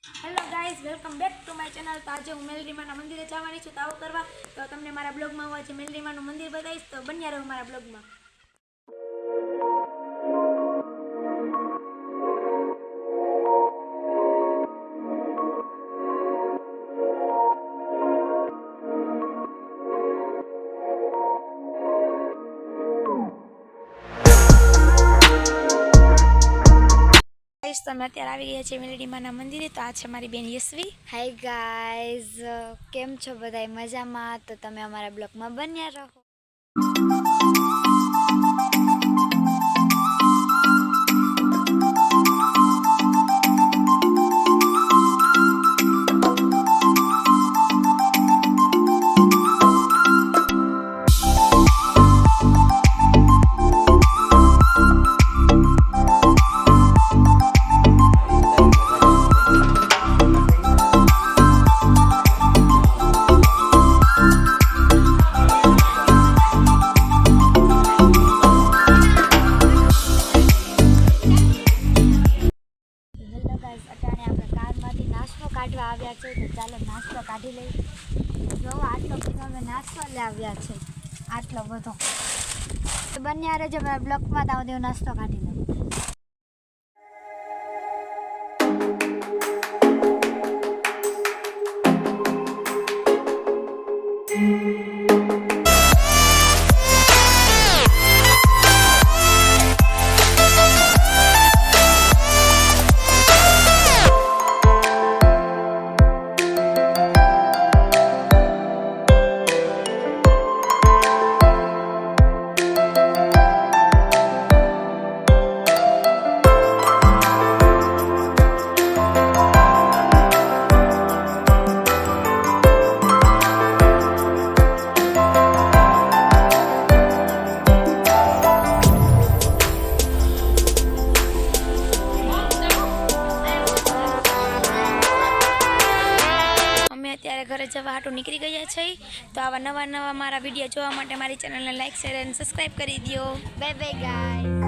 Hello guys, welcome back to my channel. તો આજે હું મેલડીમાના મંદિરે જવાની છું તાવ કરવા। તો તમને મારા બ્લોગમાં હું આજે મેલડીમાનું મંદિર બતાવીશ, તો બન્યા રહો મારા બ્લોગમાં। તો અમે અત્યારે આવી ગયા છીએ મેલડીમાના મંદિરે। તો આ છે મારી બેન યશવી। હાય ગાઈઝ, કેમ છો બધા? મજામાં? તો તમે અમારા બ્લોગમાં બન્યા રહો। કાઢવા આવ્યા છે, તો ચાલો નાસ્તો કાઢી લઈએ। જો આટલો બધો અમે નાસ્તો લાવ્યા છે, આટલો બધો। તો બન્યા રહેજો મારા બ્લોકમાં, તો આવો નાસ્તો કાઢી લઈએ। અત્યારે ઘરે જવા હાટું નીકળી ગયા છે। તો આવા નવા મારા વિડીયો જોવા માટે મારી ચેનલને લાઈક, શેર અને સબસ્ક્રાઈબ કરી દો। Bye bye guys.